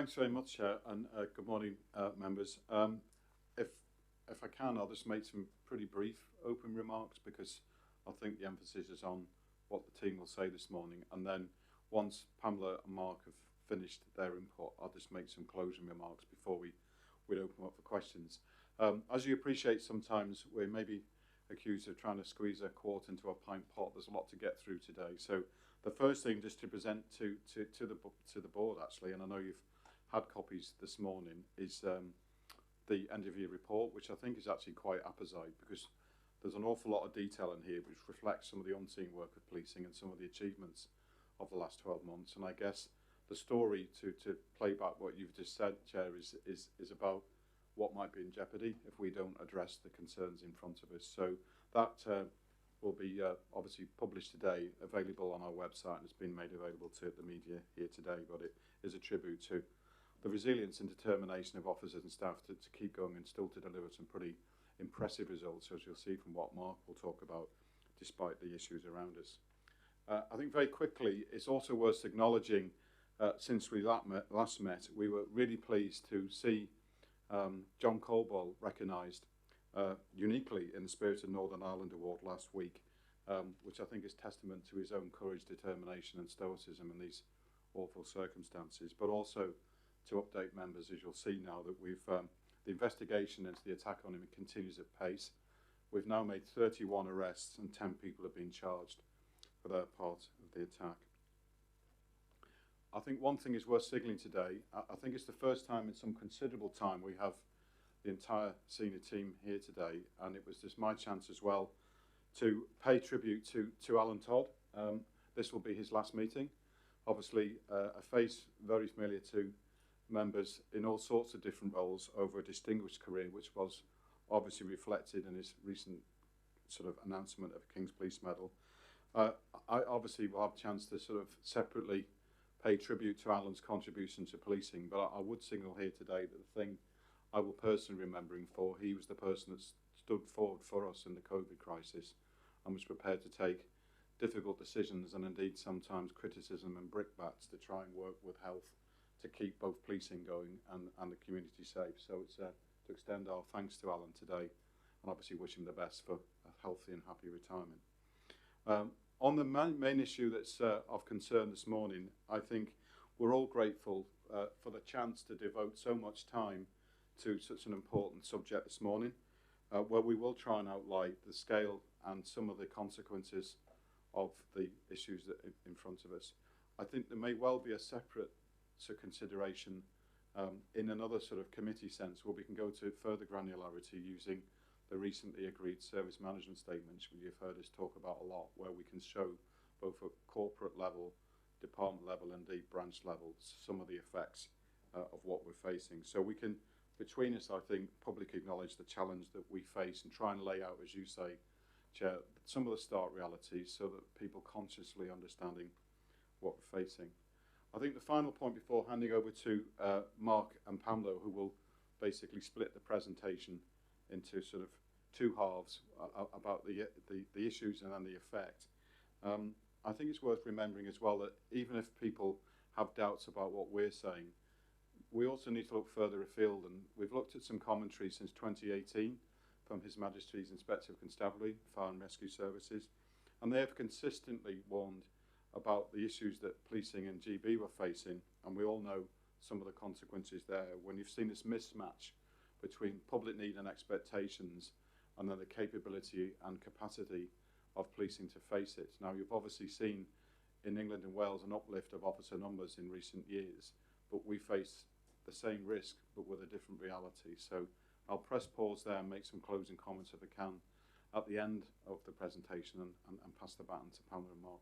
Thanks very much, Chair, and good morning, members. If I can, I'll just make some pretty brief open remarks because I think the emphasis is on what the team will say this morning, and then once Pamela and Mark have finished their input, I'll just make some closing remarks before we'd open up for questions. As you appreciate, sometimes we're maybe accused of trying to squeeze a quart into a pint pot. There's a lot to get through today. So the first thing just to present to the board, actually, and I know you've had copies this morning, is the end of year report, which I think is actually quite apposite because there's an awful lot of detail in here which reflects some of the unseen work of policing and some of the achievements of the last 12 months. And I guess the story, to play back what you've just said, Chair, is about what might be in jeopardy if we don't address the concerns in front of us. So that will be obviously published today, available on our website, and it's been made available to the media here today, but it is a tribute to the resilience and determination of officers and staff to keep going and still to deliver some pretty impressive results, as you'll see from what Mark will talk about, despite the issues around us. I think very quickly, it's also worth acknowledging, since we last met, we were really pleased to see John Constable recognised uniquely in the Spirit of Northern Ireland Award last week, which I think is testament to his own courage, determination and stoicism in these awful circumstances, but also to update members, as you'll see now, that we've the investigation into the attack on him continues at pace. We've now made 31 arrests and 10 people have been charged for their part of the attack. I think one thing is worth signalling today. I think it's the first time in some considerable time we have the entire senior team here today, and it was just my chance as well to pay tribute to Alan Todd. This will be his last meeting. Obviously, a face very familiar to members in all sorts of different roles over a distinguished career, which was obviously reflected in his recent sort of announcement of a King's Police Medal. I obviously will have a chance to sort of separately pay tribute to Alan's contribution to policing, but I would signal here today that the thing I will personally remember him for, he was the person that stood forward for us in the COVID crisis and was prepared to take difficult decisions and indeed sometimes criticism and brickbats to try and work with health to keep both policing going and the community safe. So it's to extend our thanks to Alan today and obviously wish him the best for a healthy and happy retirement. On the main issue that's of concern this morning, I think we're all grateful for the chance to devote so much time to such an important subject this morning, where we will try and outline the scale and some of the consequences of the issues that in front of us. I think there may well be a separate consideration in another sort of committee sense where we can go to further granularity using the recently agreed service management statements, which you've heard us talk about a lot, where we can show both at corporate level, department level, and indeed branch level, some of the effects of what we're facing. So we can, between us, I think, publicly acknowledge the challenge that we face and try and lay out, as you say, Chair, some of the stark realities so that people consciously understanding what we're facing. I think the final point before handing over to Mark and Pamela, who will basically split the presentation into sort of two halves about the issues and then the effect. I think it's worth remembering as well that even if people have doubts about what we're saying, we also need to look further afield, and we've looked at some commentary since 2018 from His Majesty's Inspector of Constabulary, Fire and Rescue Services, and they have consistently warned about the issues that policing and GB were facing, and we all know some of the consequences there when you've seen this mismatch between public need and expectations and then the capability and capacity of policing to face it. Now, you've obviously seen in England and Wales an uplift of officer numbers in recent years, but we face the same risk but with a different reality. So I'll press pause there and make some closing comments if I can at the end of the presentation and pass the baton to Pamela and Mark.